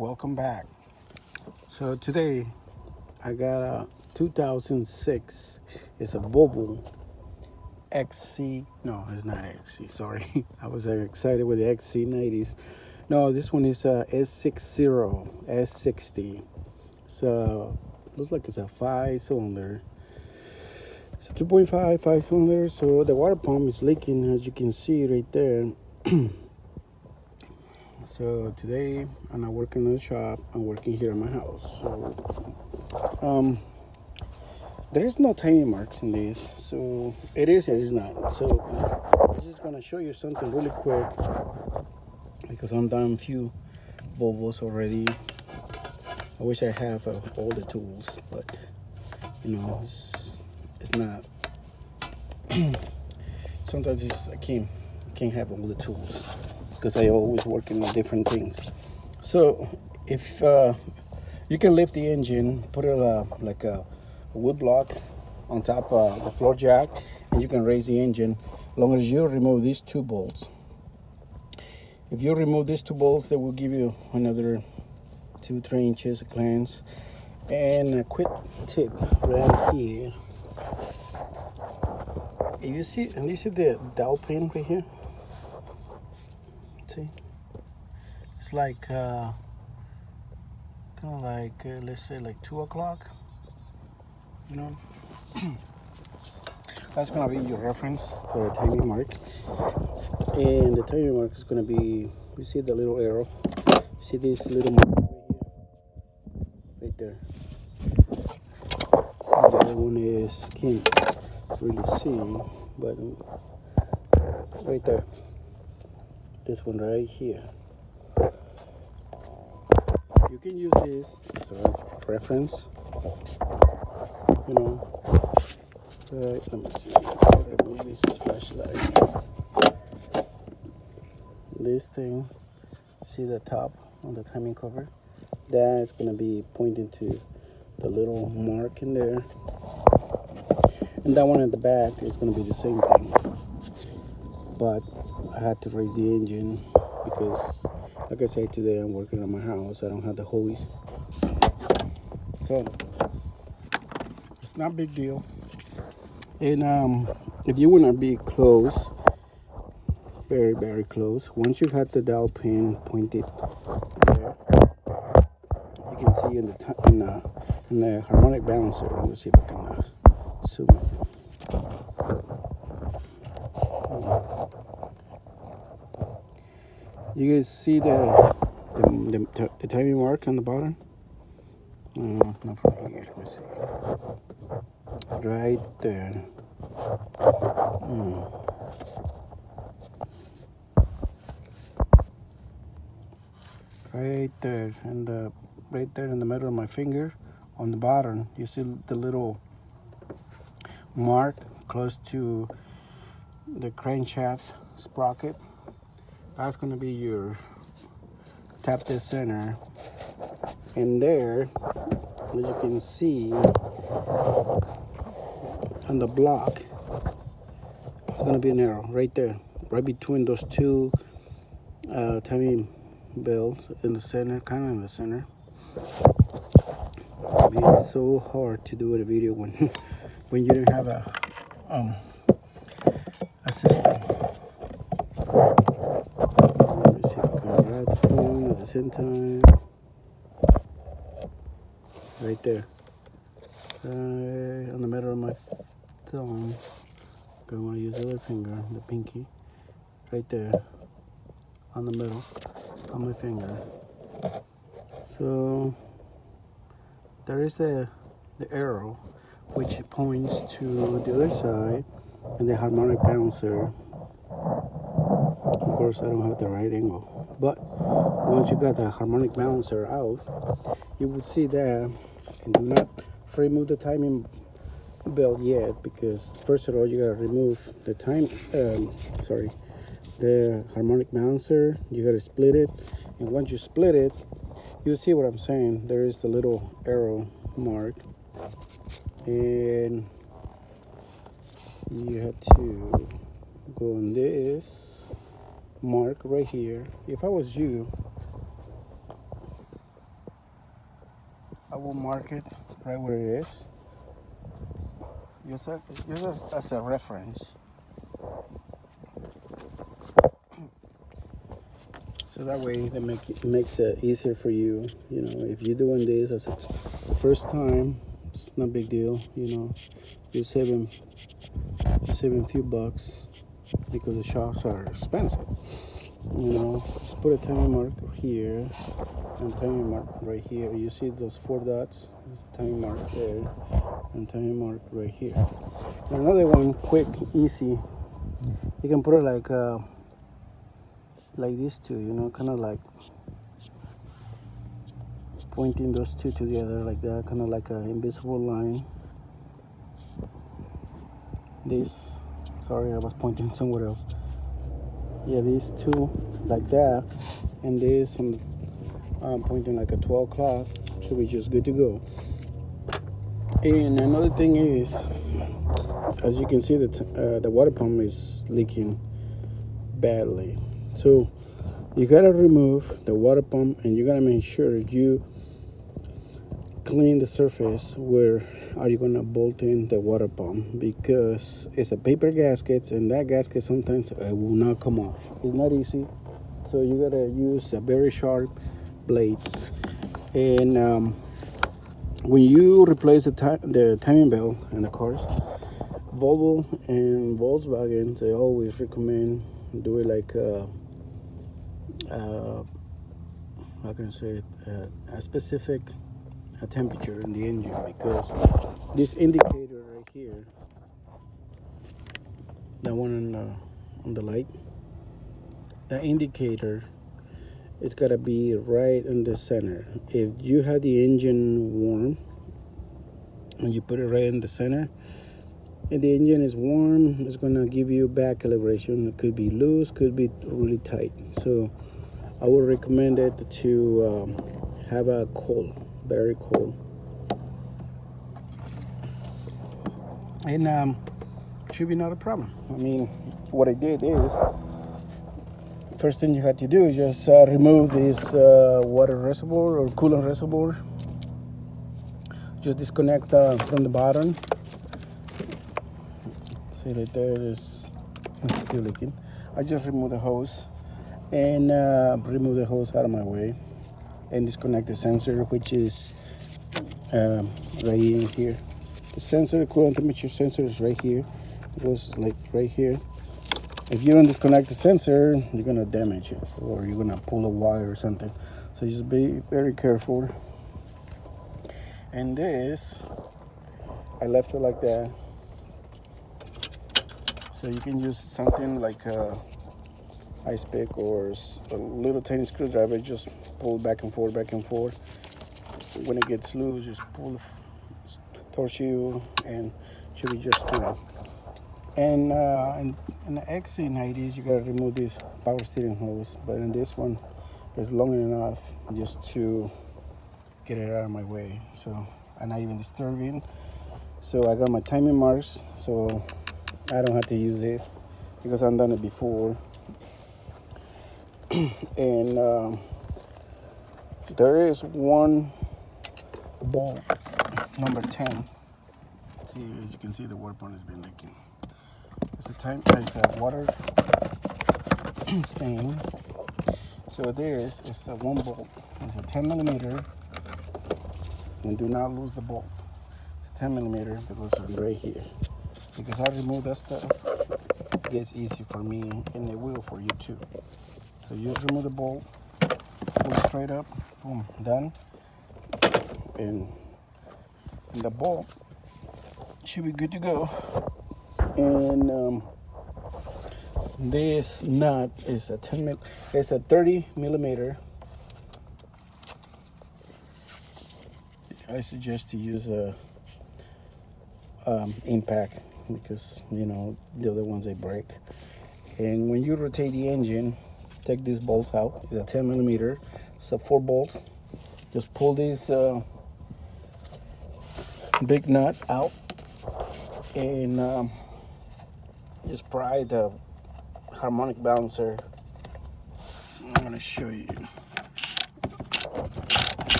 welcome back. So today I got a 2006. It's a Volvo XC. No, it's not XC. Sorry, I was excited with the XC90s. No, this one is a S60 S60. So looks like it's a 5-cylinder. It's a 2.5 5-cylinder. So the water pump is leaking, as you can see right there. So today I'm not working in the shop. I'm working here in my house. So there is no timing marks in this. So it is not. So I'm just gonna show you something really quick because I'm done a few Volvos already. I wish I have all the tools, but you know it's not. Sometimes I can't have all the tools because I always working on different things. So if you can lift the engine, put it like a wood block on top of the floor jack, and you can raise the engine as long as you remove these two bolts. If you remove these two bolts, they will give you another 2-3 inches of clearance. And a quick tip right here. If you see, and you see the dowel pin right here. See, it's like kind of like let's say like 2 o'clock. You know, that's gonna be your reference for a timing mark. And the timing mark is gonna be, you see the little arrow. See this little mark right there. The other one is can't really see, but right there. This one right here. You can use this as a reference. You know. Right, let me see. Remove this flashlight. This thing, see the top on the timing cover? That's gonna be pointing to the little mark in there. And that one at the back is gonna be the same thing. But I had to raise the engine because, like I said, today I'm working on my house. I don't have the hose. So it's not a big deal. And if you want to be close, very, very close, once you have the dowel pin pointed there, you can see in the harmonic balancer. Let me see if I can zoom in. You guys see the timing mark on the bottom? Not from here. Let me see. Right there. Right there, and right there in the middle of my finger, on the bottom, you see the little mark close to the crankshaft sprocket. That's going to be your tap the center, and there, as you can see on the block, it's going to be an arrow right there, right between those two timing bells in the center, kind of in the center. It's so hard to do a video when when you don't have a system. Let me see if I can grab the phone at the same time. Right there, on the middle of my thumb. I want to use the other finger, the pinky, right there, on the middle, on my finger. So there is the arrow which points to the other side, and the harmonic balancer. Of course, I don't have the right angle, but once you got the harmonic balancer out, you would see that. And do not remove the timing belt yet, because first of all you gotta remove the the harmonic balancer. You gotta split it, and once you split it, you see what I'm saying. There is the little arrow mark, and you have to go on this mark right here. If I was you, I will mark it right where it is, just as a reference. So that way, it makes it easier for you. You know, if you're doing this as a first time, it's not a big deal. You know, you're saving a few bucks because the shocks are expensive. You know, just put a timing mark here and timing mark right here. You see those 4 dots? There's a timing mark there and timing mark right here. And another one, quick, easy. You can put it like these two, you know, kind of like pointing those two together like that, kind of like an invisible line. Sorry, I was pointing somewhere else. Yeah, these two like that, and this I'm pointing like a 12 o'clock, so we're just good to go. And another thing is, as you can see, that the water pump is leaking badly. So you gotta remove the water pump, and you gotta make sure you clean the surface where are you gonna bolt in the water pump, because it's a paper gasket, and that gasket sometimes will not come off. It's not easy, so you gotta use a very sharp blades. And when you replace the timing belt in the cars, Volvo and Volkswagen, they always recommend do it like how can I say it, a specific temperature in the engine, because this indicator right here, the one on the light, the indicator, it's gotta be right in the center. If you have the engine warm and you put it right in the center, if the engine is warm, it's gonna give you bad calibration. It could be loose, could be really tight. So I would recommend it to have a cold, very cold. And should be not a problem. I mean, what I did is, first thing you had to do is just remove this water reservoir or coolant reservoir. Just disconnect from the bottom. See right there, it is still leaking. I just remove the hose and remove the hose out of my way and disconnect the sensor, which is right in here. The sensor, coolant temperature sensor, is right here. It goes like right here. If you don't disconnect the sensor, you're gonna damage it, or you're gonna pull a wire or something. So just be very careful. And this, I left it like that. So you can use something like a ice pick or a little tiny screwdriver. Just pull back and forth, back and forth. When it gets loose, just pull towards you, and should be just fine. And in the XC90s, you gotta remove this power steering hose, but in this one, it's long enough just to get it out of my way. So I'm not even disturbing. So I got my timing marks, so I don't have to use this because I've done it before. And there is one bolt, number 10. See, as you can see, the water pump has been leaking. It's a water stain. So this is a one bolt. It's a 10 millimeter. And do not lose the bolt. It's a 10 millimeter that goes right here. Because I remove that stuff, it gets easy for me, and it will for you too. So you just remove the bolt, pull it straight up, boom, done. And the bolt should be good to go. And this nut is it's a 30 millimeter. I suggest to use a impact, because you know the other ones they break. And when you rotate the engine, take these bolts out. It's a 10 millimeter, so 4 bolts. Just pull this big nut out, and just pry the harmonic balancer. I'm gonna show you.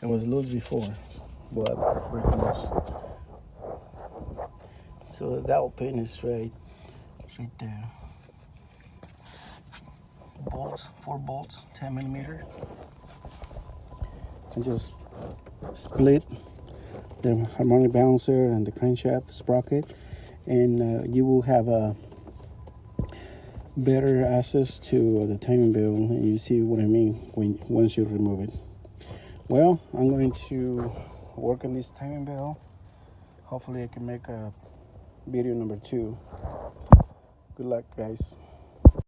was loose before, but breaking loose. So the dowel pin is right there. Bolts, 4 bolts, 10 millimeter. And just split the harmonic balancer and the crankshaft sprocket, and you will have a better access to the timing bell, and you see what I mean once you remove it. Well, I'm going to work on this timing bell. Hopefully I can make a video number 2. Good luck, guys.